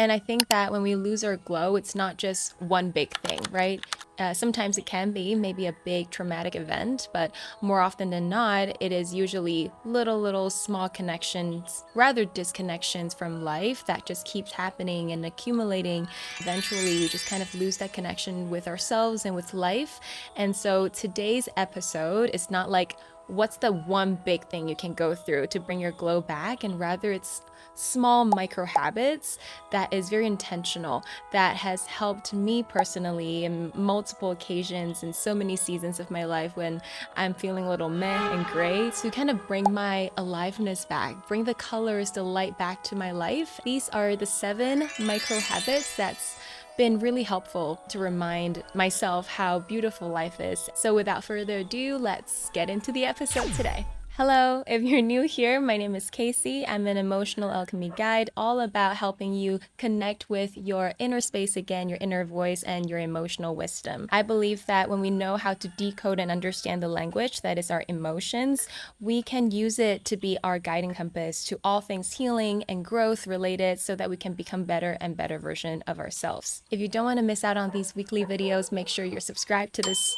And I think that when we lose our glow, it's not just one big thing, right? Sometimes it can be maybe a big traumatic event, but more often than not, it is usually little small connections, rather disconnections from life that just keeps happening and accumulating. Eventually, we just kind of lose that connection with ourselves and with life. And so today's episode is not like, what's the one big thing you can go through to bring your glow back? And rather, it's small micro habits that is very intentional, that has helped me personally in multiple occasions in so many seasons of my life when I'm feeling a little meh and gray, to kind of bring my aliveness back, bring the colors, the light back to my life. These are the 7 micro habits that's been really helpful to remind myself how beautiful life is. So without further ado, let's get into the episode today. Hello, if you're new here, my name is Casey. I'm an emotional alchemy guide all about helping you connect with your inner space again, your inner voice, and your emotional wisdom. I believe that when we know how to decode and understand the language that is our emotions, we can use it to be our guiding compass to all things healing and growth related so that we can become better and better version of ourselves. If you don't want to miss out on these weekly videos, make sure you're subscribed to this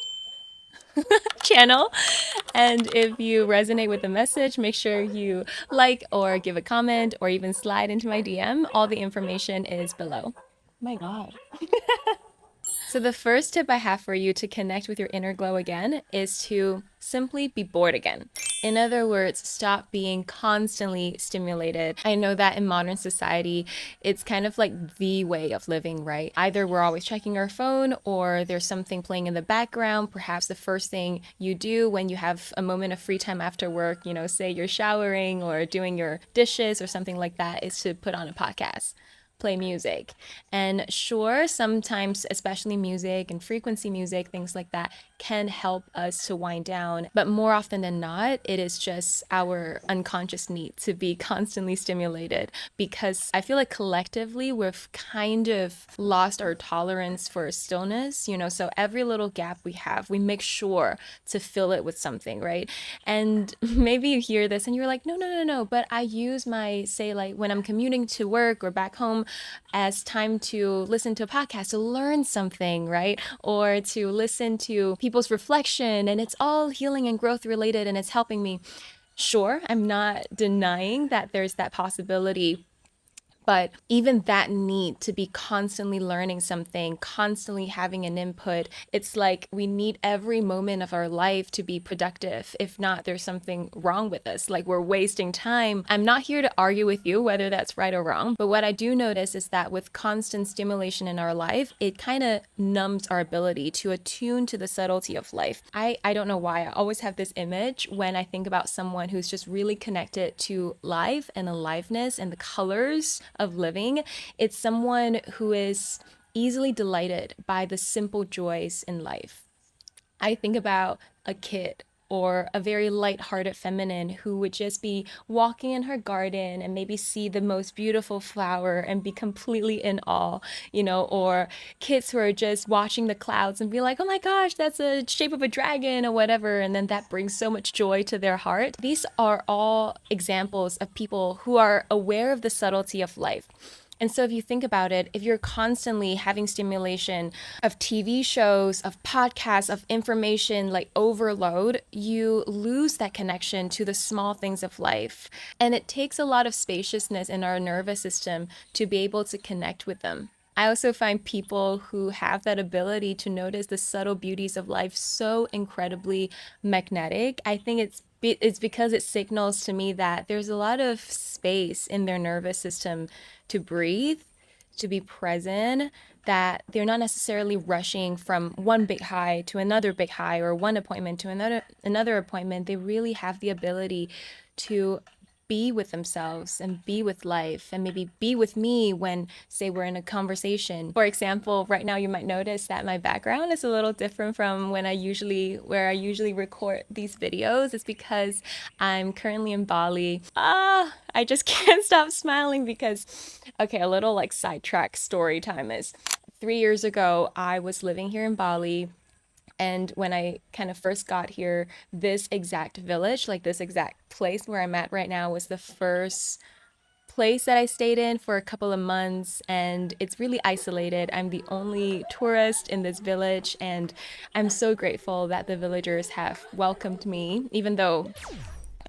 channel. And if you resonate with the message, make sure you like or give a comment or even slide into my DM. All the information is below. My God. So the first tip I have for you to connect with your inner glow again is to simply be bored again. In other words, stop being constantly stimulated. I know that in modern society, it's kind of like the way of living, right? Either we're always checking our phone or there's something playing in the background. Perhaps the first thing you do when you have a moment of free time after work, say you're showering or doing your dishes or something like that, is to put on a podcast, play music. And sure, sometimes, especially music and frequency music, things like that, can help us to wind down. But more often than not, it is just our unconscious need to be constantly stimulated, because I feel like collectively we've kind of lost our tolerance for stillness, so every little gap we have, we make sure to fill it with something, right? And maybe you hear this and you're like, no, but I use my, say, like when I'm commuting to work or back home, as time to listen to a podcast to learn something, right? Or to listen to people's reflection, and it's all healing and growth related and it's helping me. Sure, I'm not denying that there's that possibility, but even that need to be constantly learning something, constantly having an input, it's like we need every moment of our life to be productive. If not, there's something wrong with us, like we're wasting time. I'm not here to argue with you whether that's right or wrong, but what I do notice is that with constant stimulation in our life, it kind of numbs our ability to attune to the subtlety of life. I don't know why. I always have this image when I think about someone who's just really connected to life and aliveness and the colors of living. It's someone who is easily delighted by the simple joys in life. I think about a kid or a very light-hearted feminine who would just be walking in her garden and maybe see the most beautiful flower and be completely in awe, or kids who are just watching the clouds and be like, oh my gosh, that's a shape of a dragon or whatever, and then that brings so much joy to their heart. These are all examples of people who are aware of the subtlety of life. And so if you think about it, if you're constantly having stimulation of TV shows, of podcasts, of information, like overload, you lose that connection to the small things of life. And it takes a lot of spaciousness in our nervous system to be able to connect with them. I also find people who have that ability to notice the subtle beauties of life so incredibly magnetic. I think it's because it signals to me that there's a lot of space in their nervous system to breathe, to be present, that they're not necessarily rushing from one big high to another big high or one appointment to another appointment. They really have the ability to be with themselves and be with life and maybe be with me when, say, we're in a conversation. For example, right now you might notice that my background is a little different from where I usually record these videos. It's because I'm currently in Bali. I just can't stop smiling because, okay, a little like sidetrack story time is 3 years ago, I was living here in Bali. And when I kind of first got here, this exact village, like this exact place where I'm at right now, was the first place that I stayed in for a couple of months, and it's really isolated. I'm the only tourist in this village, and I'm so grateful that the villagers have welcomed me, even though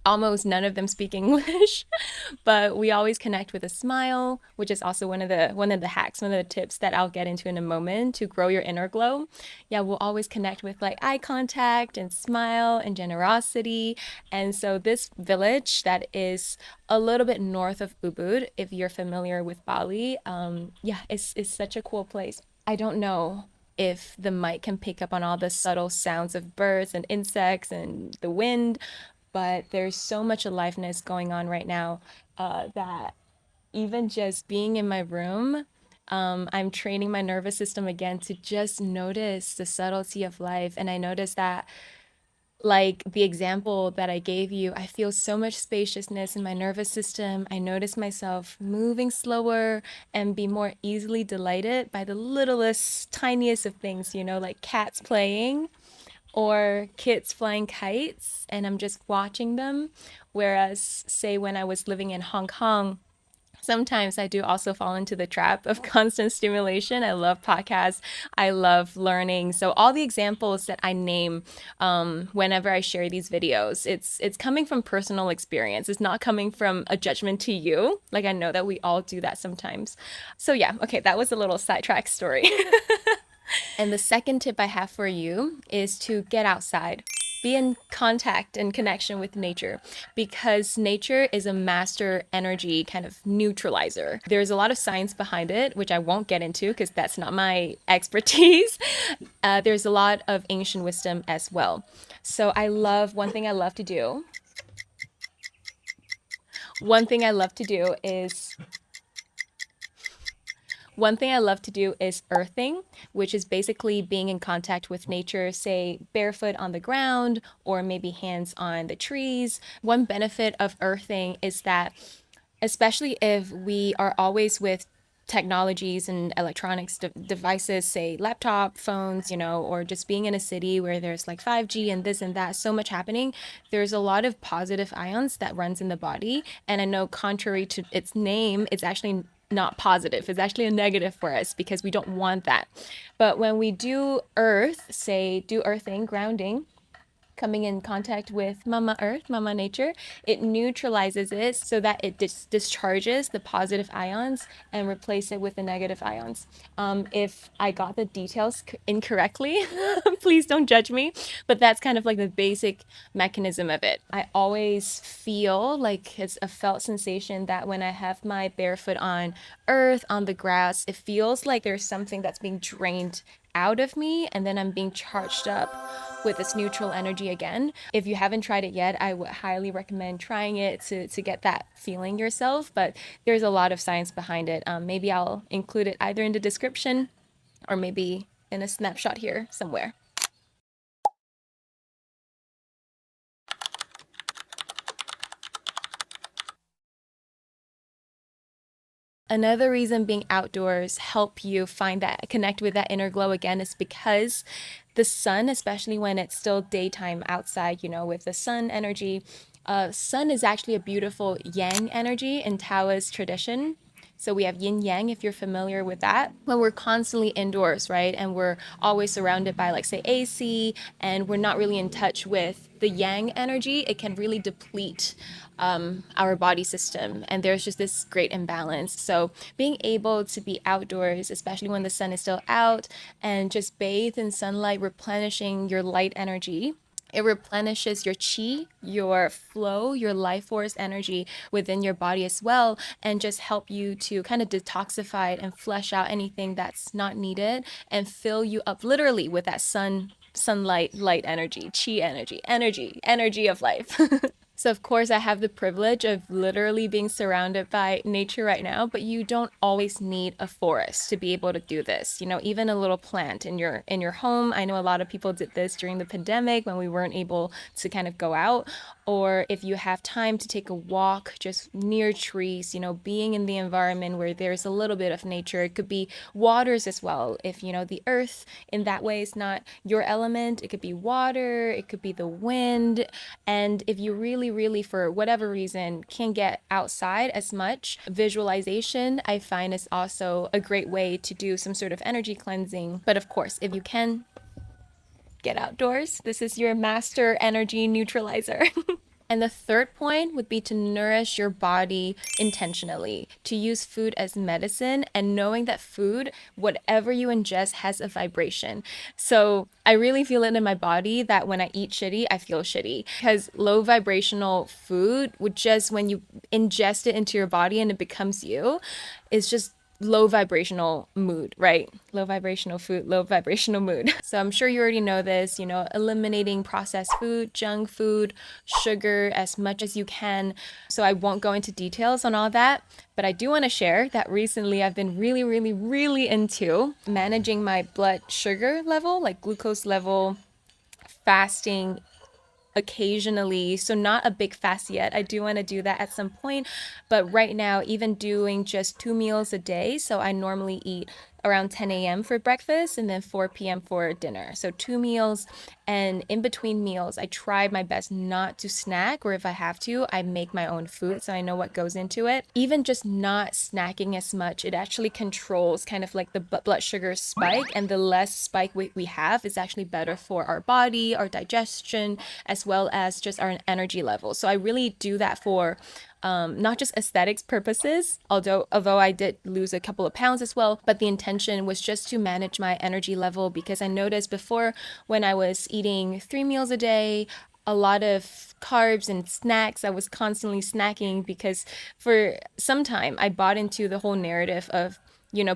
almost none of them speak English. But we always connect with a smile, which is also one of the hacks, one of the tips that I'll get into in a moment to grow your inner glow. Yeah, we'll always connect with like eye contact and smile and generosity. And so this village that is a little bit north of Ubud, if you're familiar with Bali, yeah, it's such a cool place. I don't know if the mic can pick up on all the subtle sounds of birds and insects and the wind, but there's so much aliveness going on right now that even just being in my room, I'm training my nervous system again to just notice the subtlety of life. And I noticed that, like the example that I gave you, I feel so much spaciousness in my nervous system. I notice myself moving slower and be more easily delighted by the littlest, tiniest of things, like cats playing or kids flying kites, and I'm just watching them. Whereas, say, when I was living in Hong Kong, sometimes I do also fall into the trap of constant stimulation. I love podcasts. I love learning. So all the examples that I name whenever I share these videos, it's coming from personal experience. It's not coming from a judgment to you. Like I know that we all do that sometimes. So yeah, okay, that was a little sidetrack story. And the second tip I have for you is to get outside. Be in contact and connection with nature because nature is a master energy kind of neutralizer. There's a lot of science behind it, which I won't get into because that's not my expertise. There's a lot of ancient wisdom as well. So I love one thing I love to do. One thing I love to do is One thing I love to do is earthing, which is basically being in contact with nature, say barefoot on the ground or maybe hands on the trees. One benefit of earthing is that, especially if we are always with technologies and electronics devices, say laptop phones, or just being in a city where there's like 5G and this and that, so much happening, there's a lot of positive ions that runs in the body. And I know, contrary to its name, it's actually not positive. It's actually a negative for us because we don't want that. But when we do earth, say do earthing, grounding, coming in contact with Mama Earth, Mama Nature, it neutralizes it so that it discharges the positive ions and replace it with the negative ions. If I got the details incorrectly, please don't judge me, but that's kind of like the basic mechanism of it. I always feel like it's a felt sensation that when I have my barefoot on earth, on the grass, it feels like there's something that's being drained out of me and then I'm being charged up with this neutral energy again. If you haven't tried it yet, I would highly recommend trying it to get that feeling yourself. But there's a lot of science behind it. Maybe I'll include it either in the description or maybe in a snapshot here somewhere. Another reason being outdoors help you find that connect with that inner glow again is because the sun, especially when it's still daytime outside, with the sun energy, sun is actually a beautiful yang energy in Taoist tradition. So we have yin yang, if you're familiar with that. When we're constantly indoors, right? And we're always surrounded by, like, say, AC, and we're not really in touch with the yang energy, it can really deplete our body system. And there's just this great imbalance. So being able to be outdoors, especially when the sun is still out, and just bathe in sunlight, replenishing your light energy, it replenishes your chi, your flow, your life force energy within your body as well, and just help you to kind of detoxify and flush out anything that's not needed and fill you up literally with that sunlight, light energy, chi energy, energy of life. So, of course, I have the privilege of literally being surrounded by nature right now, but you don't always need a forest to be able to do this. Even a little plant in your home. I know a lot of people did this during the pandemic when we weren't able to kind of go out, or if you have time to take a walk just near trees, being in the environment where there's a little bit of nature. It could be waters as well. If the earth in that way is not your element, it could be water, it could be the wind. And if you really really, for whatever reason, can't get outside as much, visualization I find is also a great way to do some sort of energy cleansing. But of course, if you can, get outdoors. This is your master energy neutralizer. And the third point would be to nourish your body intentionally, to use food as medicine and knowing that food, whatever you ingest, has a vibration. So I really feel it in my body that when I eat shitty, I feel shitty because low vibrational food would just, when you ingest it into your body and it becomes you, it's just low vibrational mood, right? Low vibrational food, low vibrational mood. So I'm sure you already know this, eliminating processed food, junk food, sugar as much as you can. So I won't go into details on all that, but I do want to share that recently I've been really, really, really into managing my blood sugar level, like glucose level, fasting occasionally. So not a big fast yet. I do want to do that at some point, but right now even doing just 2 meals a day. So I normally eat around 10 a.m. for breakfast and then 4 p.m. for dinner. So 2 meals, and in between meals, I try my best not to snack, or if I have to, I make my own food so I know what goes into it. Even just not snacking as much, it actually controls kind of like the blood sugar spike, and the less spike we have is actually better for our body, our digestion, as well as just our energy level. So I really do that for not just aesthetics purposes, although I did lose a couple of pounds as well, but the intention was just to manage my energy level, because I noticed before, when I was eating 3 meals a day, a lot of carbs and snacks, I was constantly snacking because for some time I bought into the whole narrative of,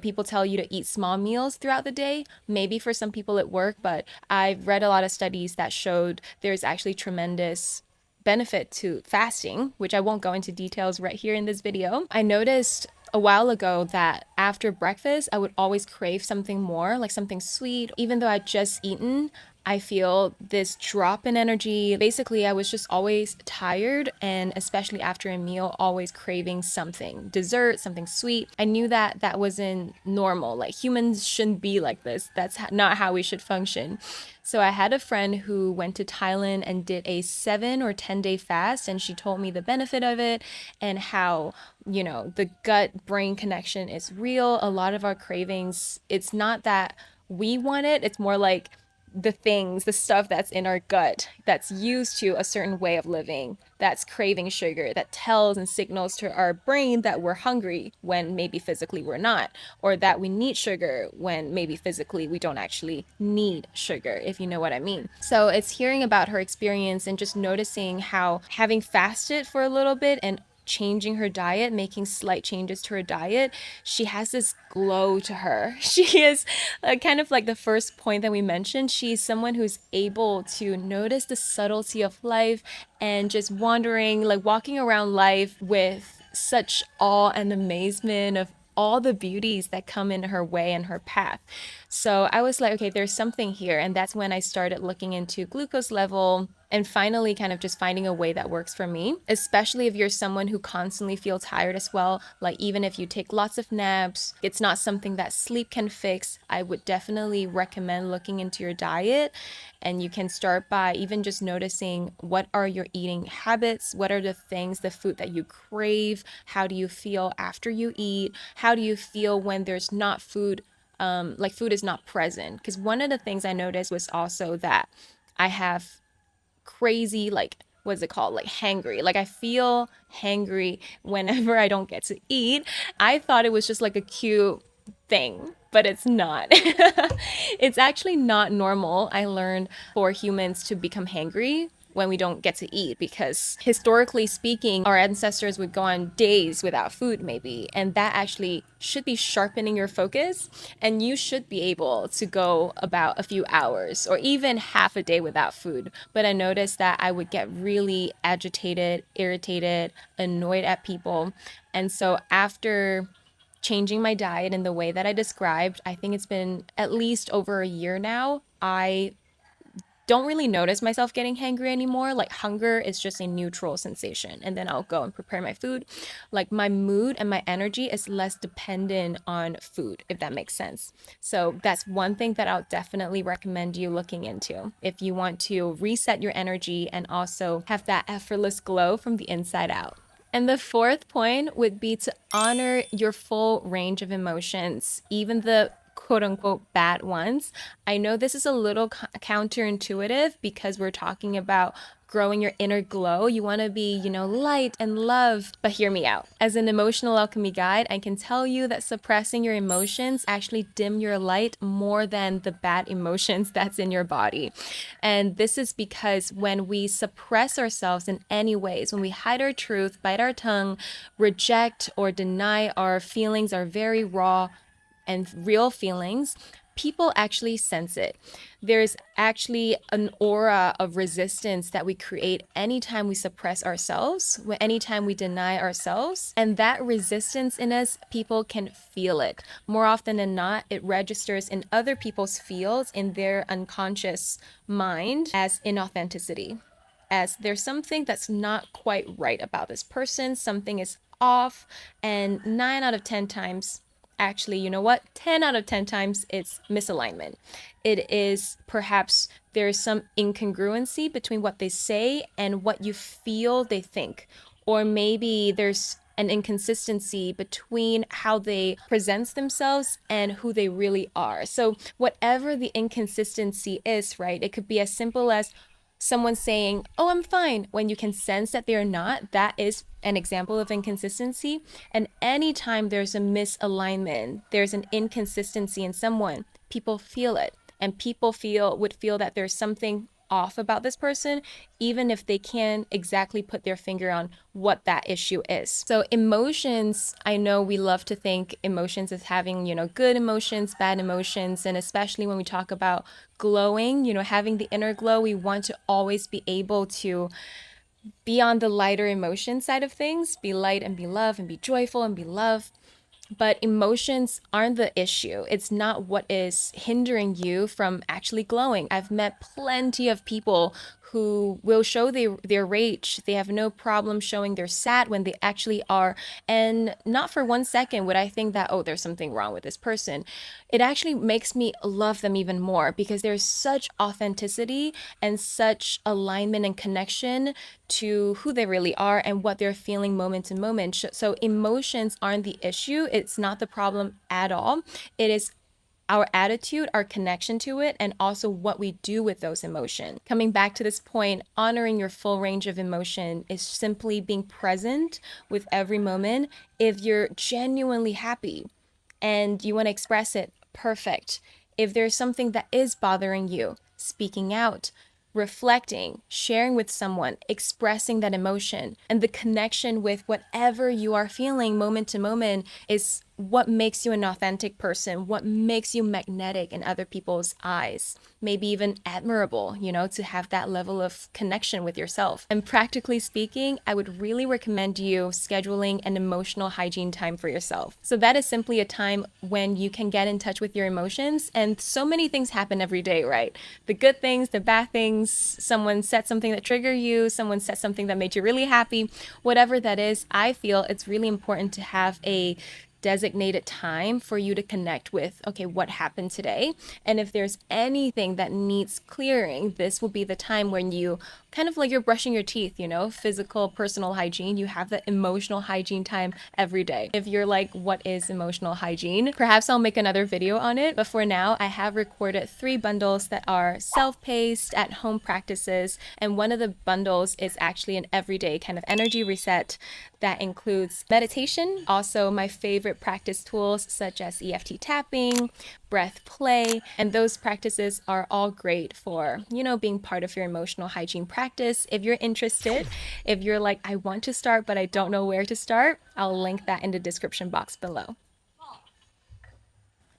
people tell you to eat small meals throughout the day. Maybe for some people it worked, but I've read a lot of studies that showed there's actually tremendous benefit to fasting, which I won't go into details right here in this video. I noticed a while ago that after breakfast, I would always crave something more, like something sweet. Even though I'd just eaten, I feel this drop in energy. Basically, I was just always tired, and especially after a meal, always craving something, dessert, something sweet. I knew that that wasn't normal. Like, humans shouldn't be like this. That's not how we should function. So I had a friend who went to Thailand and did a 7 or 10 day fast, and she told me the benefit of it and how, the gut brain connection is real. A lot of our cravings, it's not that we want it, it's more like the stuff that's in our gut that's used to a certain way of living, that's craving sugar, that tells and signals to our brain that we're hungry when maybe physically we're not, or that we need sugar when maybe physically we don't actually need sugar, if you know what I mean. So it's hearing about her experience and just noticing how, having fasted for a little bit and changing her diet, making slight changes to her diet, she has this glow to her. She is kind of like the first point that we mentioned. She's someone who's able to notice the subtlety of life and just wandering, like walking around life with such awe and amazement of all the beauties that come in her way and her path. So I was like, okay, there's something here. And that's when I started looking into glucose level and finally kind of just finding a way that works for me, especially if you're someone who constantly feels tired as well. Like, even if you take lots of naps, it's not something that sleep can fix. I would definitely recommend looking into your diet, and you can start by even just noticing, what are your eating habits? What are the things, the food that you crave? How do you feel after you eat? How do you feel when there's not food, like food is not present? Because one of the things I noticed was also that I have crazy, like, what's it called, like hangry, like I feel hangry whenever I don't get to eat. I thought it was just like a cute thing, but it's not. It's actually not normal, I learned, for humans to become hangry when we don't get to eat, because historically speaking, our ancestors would go on days without food maybe, and that actually should be sharpening your focus, and you should be able to go about a few hours or even half a day without food. But I noticed that I would get really agitated, irritated, annoyed at people. And so after changing my diet in the way that I described, I think it's been at least over a year now, I don't really notice myself getting hangry anymore. Like hunger is just a neutral sensation. And then I'll go and prepare my food. Like my mood and my energy is less dependent on food, if that makes sense. So that's one thing that I'll definitely recommend you looking into if you want to reset your energy and also have that effortless glow from the inside out. And the fourth point would be to honor your full range of emotions, even the quote unquote bad ones. I know this is a little counterintuitive because we're talking about growing your inner glow. You want to be, light and love. But hear me out. As an emotional alchemy guide, I can tell you that suppressing your emotions actually dim your light more than the bad emotions that's in your body. And this is because when we suppress ourselves in any ways, when we hide our truth, bite our tongue, reject or deny our feelings, our very raw and real feelings, people actually sense it. There's actually an aura of resistance that we create anytime we suppress ourselves, anytime we deny ourselves. And that resistance in us, people can feel it. More often than not, it registers in other people's fields in their unconscious mind as inauthenticity, as there's something that's not quite right about this person, something is off, and 9 out of 10 times, actually, you know what? 10 out of 10 times it's misalignment. It is perhaps there's some incongruency between what they say and what you feel they think. Or maybe there's an inconsistency between how they present themselves and who they really are. So whatever the inconsistency is, right? It could be as simple as someone saying, "Oh, I'm fine," when you can sense that they're not. That is an example of inconsistency. And anytime there's a misalignment, there's an inconsistency in someone, people feel it. And people would feel that there's something off about this person, even if they can't exactly put their finger on what that issue is. So emotions, I know we love to think emotions as having, good emotions, bad emotions, and especially when we talk about glowing, having the inner glow, we want to always be able to be on the lighter emotion side of things, be light and be love and be joyful and be love. But emotions aren't the issue. It's not what is hindering you from actually glowing. I've met plenty of people who will show their rage. They have no problem showing they're sad when they actually are. And not for 1 second would I think that, oh, there's something wrong with this person. It actually makes me love them even more because there's such authenticity and such alignment and connection to who they really are and what they're feeling moment to moment. So emotions aren't the issue. It's not the problem at all. It is our attitude, our connection to it, and also what we do with those emotions. Coming back to this point, honoring your full range of emotion is simply being present with every moment. If you're genuinely happy and you want to express it, perfect. If there's something that is bothering you, speaking out, reflecting, sharing with someone, expressing that emotion, and the connection with whatever you are feeling moment to moment is what makes you an authentic person, what makes you magnetic in other people's eyes, maybe even admirable, to have that level of connection with yourself. And practically speaking, I would really recommend you scheduling an emotional hygiene time for yourself. So that is simply a time when you can get in touch with your emotions, and so many things happen every day, right? The good things, the bad things, someone said something that triggered you, someone said something that made you really happy, whatever that is. I feel it's really important to have a designated time for you to connect with, okay, what happened today? And if there's anything that needs clearing, this will be the time when you kind of like you're brushing your teeth, physical, personal hygiene. You have that emotional hygiene time every day. If you're like, what is emotional hygiene? Perhaps I'll make another video on it. But for now, I have recorded 3 bundles that are self-paced at home practices. And one of the bundles is actually an everyday kind of energy reset that includes meditation, also my favorite practice tools such as EFT tapping, breath play, and those practices are all great for, being part of your emotional hygiene practice. If you're interested, if you're like, I want to start, but I don't know where to start, I'll link that in the description box below.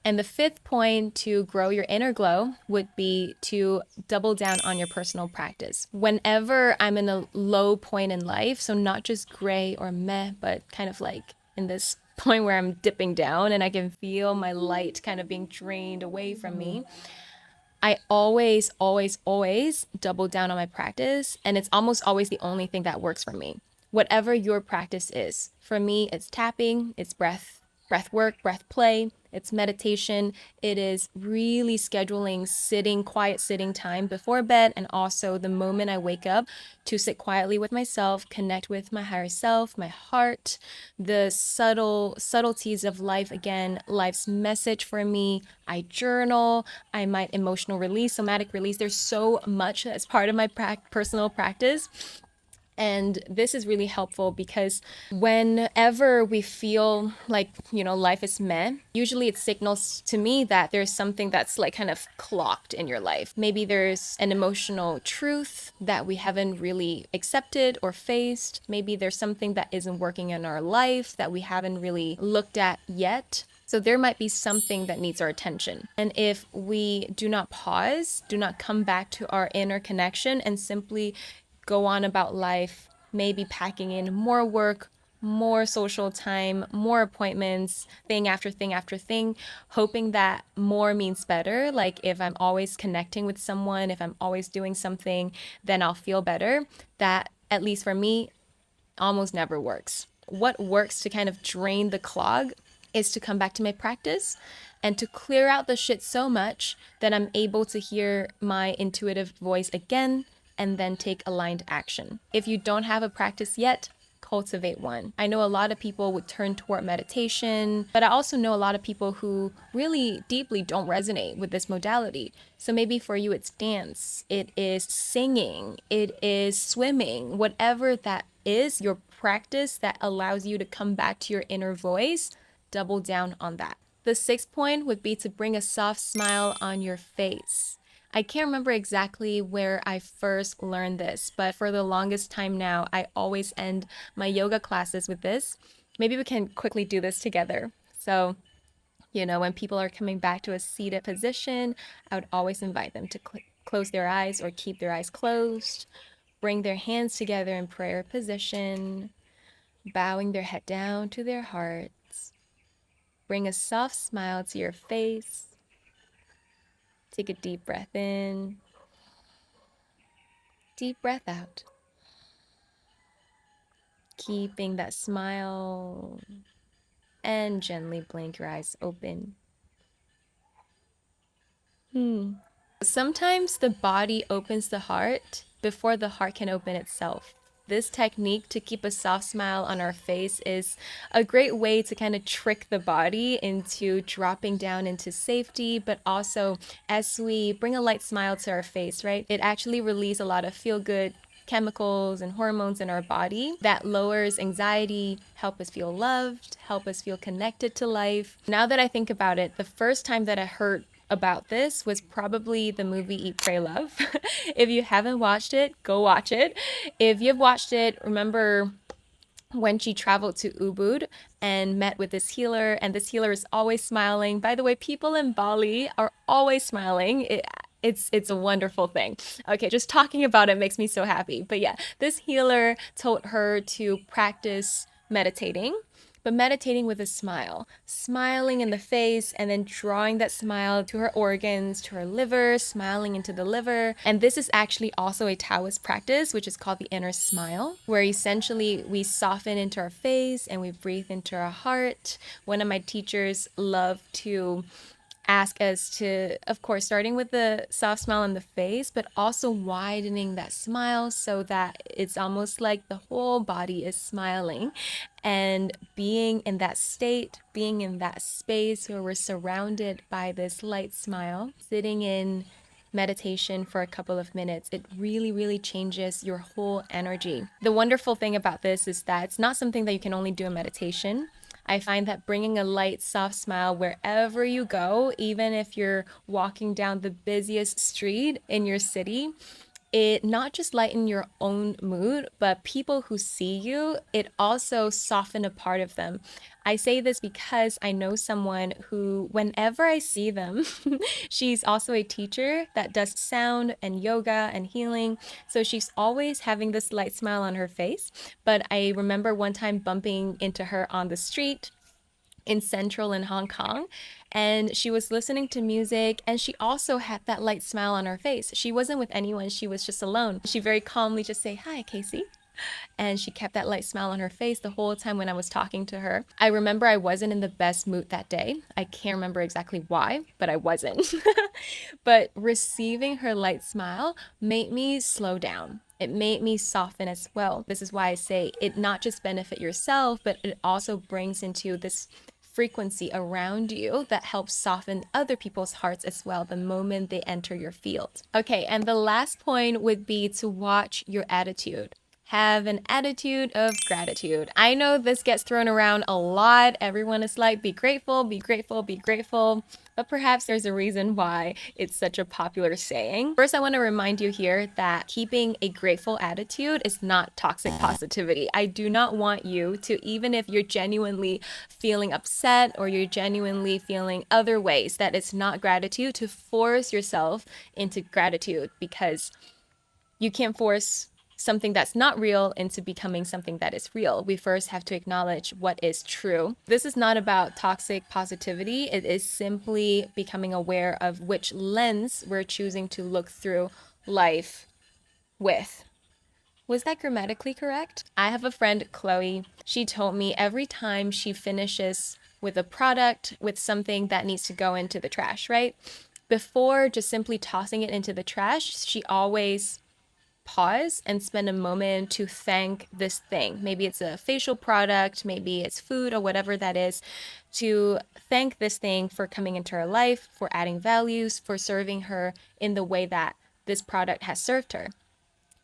And the 5th point to grow your inner glow would be to double down on your personal practice. Whenever I'm in a low point in life, so not just gray or meh, but kind of like in this point where I'm dipping down and I can feel my light kind of being drained away from me, I always, always, always double down on my practice, and it's almost always the only thing that works for me. Whatever your practice is, for me, it's tapping, it's breath work, breath play, it's meditation. It is really scheduling sitting, quiet sitting time before bed, and also the moment I wake up to sit quietly with myself, connect with my higher self, my heart, the subtleties of life again, life's message for me. I journal, I might emotional release, somatic release. There's so much that's part of my personal practice. And this is really helpful because whenever we feel like, life is meh, usually it signals to me that there's something that's like kind of clogged in your life. Maybe there's an emotional truth that we haven't really accepted or faced. Maybe there's something that isn't working in our life that we haven't really looked at yet. So there might be something that needs our attention. And if we do not pause, do not come back to our inner connection and simply go on about life, maybe packing in more work, more social time, more appointments, thing after thing after thing, hoping that more means better. Like if I'm always connecting with someone, if I'm always doing something, then I'll feel better. That, at least for me, almost never works. What works to kind of drain the clog is to come back to my practice and to clear out the shit so much that I'm able to hear my intuitive voice again and then take aligned action. If you don't have a practice yet, cultivate one. I know a lot of people would turn toward meditation, but I also know a lot of people who really deeply don't resonate with this modality. So maybe for you it's dance, it is singing, it is swimming, whatever that is, your practice that allows you to come back to your inner voice, double down on that. The sixth point would be to bring a soft smile on your face. I can't remember exactly where I first learned this, but for the longest time now, I always end my yoga classes with this. Maybe we can quickly do this together. So, when people are coming back to a seated position, I would always invite them to close their eyes or keep their eyes closed, bring their hands together in prayer position, bowing their head down to their hearts. Bring a soft smile to your face. Take a deep breath in, deep breath out. Keeping that smile and gently blink your eyes open. Sometimes the body opens the heart before the heart can open itself. This technique to keep a soft smile on our face is a great way to kind of trick the body into dropping down into safety, but also as we bring a light smile to our face, right? It actually releases a lot of feel good chemicals and hormones in our body that lowers anxiety, help us feel loved, help us feel connected to life. Now that I think about it, the first time that I heard about this was probably the movie Eat, Pray, Love. If you haven't watched it, go watch it. If you've watched it, remember when she traveled to Ubud and met with this healer, and this healer is always smiling. By the way, people in Bali are always smiling. It's a wonderful thing. Okay, just talking about it makes me so happy. But yeah, this healer told her to practice meditating, but meditating with a smile, smiling in the face and then drawing that smile to her organs, to her liver, smiling into the liver. And this is actually also a Taoist practice, which is called the inner smile, where essentially we soften into our face and we breathe into our heart. One of my teachers loved to ask us to, of course, starting with the soft smile on the face, but also widening that smile so that it's almost like the whole body is smiling, and being in that state, being in that space where we're surrounded by this light smile, sitting in meditation for a couple of minutes, it really, really changes your whole energy. The wonderful thing about this is that it's not something that you can only do in meditation. I find that bringing a light, soft smile wherever you go, even if you're walking down the busiest street in your city, it not just lighten your own mood, but people who see you, it also soften a part of them. I say this because I know someone who, whenever I see them, she's also a teacher that does sound and yoga and healing. So she's always having this light smile on her face. But I remember one time bumping into her on the street in Central in Hong Kong. And she was listening to music, and she also had that light smile on her face. She wasn't with anyone, she was just alone. She very calmly just say, "Hi, Casey." And she kept that light smile on her face the whole time when I was talking to her. I remember I wasn't in the best mood that day. I can't remember exactly why, but I wasn't. But receiving her light smile made me slow down. It made me soften as well. This is why I say it not just benefit yourself, but it also brings into this frequency around you that helps soften other people's hearts as well the moment they enter your field. Okay, and the last point would be to watch your attitude. Have an attitude of gratitude. I know this gets thrown around a lot. Everyone is like, be grateful, be grateful, be grateful. But perhaps there's a reason why it's such a popular saying. First, I want to remind you here that keeping a grateful attitude is not toxic positivity. I do not want you to, even if you're genuinely feeling upset or you're genuinely feeling other ways that it's not gratitude, to force yourself into gratitude, because you can't force something that's not real into becoming something that is real. We first have to acknowledge what is true. This is not about toxic positivity. It is simply becoming aware of which lens we're choosing to look through life with. Was that grammatically correct? I have a friend, Chloe. She told me every time she finishes with a product, with something that needs to go into the trash, right? Before just simply tossing it into the trash, she always pause and spend a moment to thank this thing. Maybe it's a facial product, maybe it's food or whatever that is, to thank this thing for coming into her life, for adding values, for serving her in the way that this product has served her.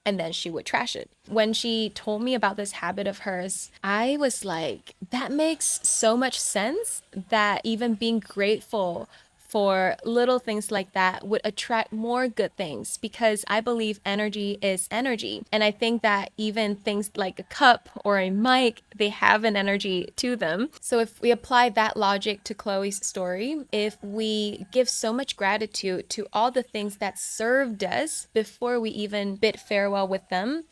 And then she would trash it. When she told me about this habit of hers, I was like, that makes so much sense, that even being grateful for little things like that would attract more good things, because I believe energy is energy. And I think that even things like a cup or a mic, they have an energy to them. So if we apply that logic to Chloe's story, if we give so much gratitude to all the things that served us before we even bid farewell with them,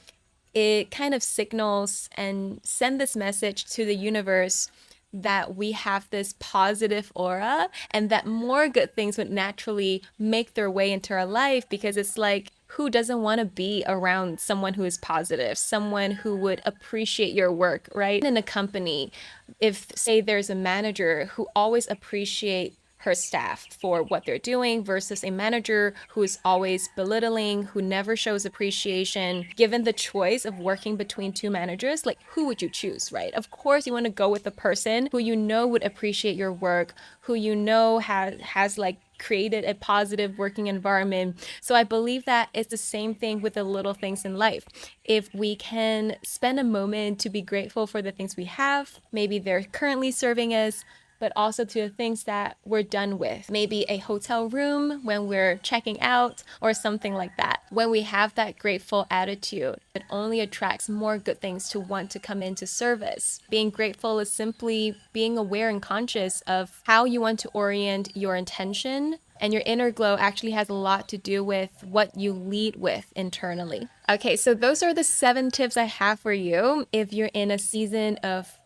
it kind of signals and send this message to the universe that we have this positive aura and that more good things would naturally make their way into our life, because it's like, who doesn't want to be around someone who is positive, someone who would appreciate your work, right? In a company, if say there's a manager who always appreciates her staff for what they're doing versus a manager who is always belittling, who never shows appreciation. Given the choice of working between two managers, like, who would you choose, right? Of course, you want to go with the person who you know would appreciate your work, who you know has like created a positive working environment. So I believe that it's the same thing with the little things in life. If we can spend a moment to be grateful for the things we have, maybe they're currently serving us, but also to the things that we're done with. Maybe a hotel room when we're checking out or something like that. When we have that grateful attitude, it only attracts more good things to want to come into service. Being grateful is simply being aware and conscious of how you want to orient your intention, and your inner glow actually has a lot to do with what you lead with internally. Okay, so those are the 7 tips I have for you if you're in a season of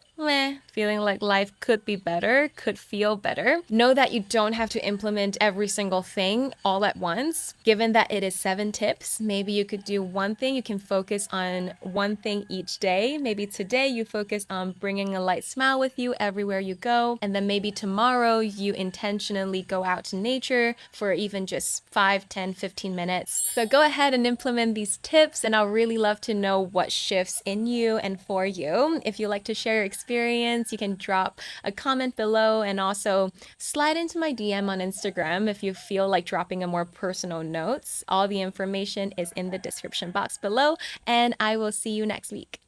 feeling like life could be better, could feel better. Know that you don't have to implement every single thing all at once. Given that it is 7 tips, maybe you could do one thing. You can focus on one thing each day. Maybe today you focus on bringing a light smile with you everywhere you go. And then maybe tomorrow you intentionally go out to nature for even just 5, 10, 15 minutes. So go ahead and implement these tips, and I'll really love to know what shifts in you and for you. If you like to share your experience, you can drop a comment below, and also slide into my DM on Instagram if you feel like dropping a more personal notes. All the information is in the description box below, and I will see you next week.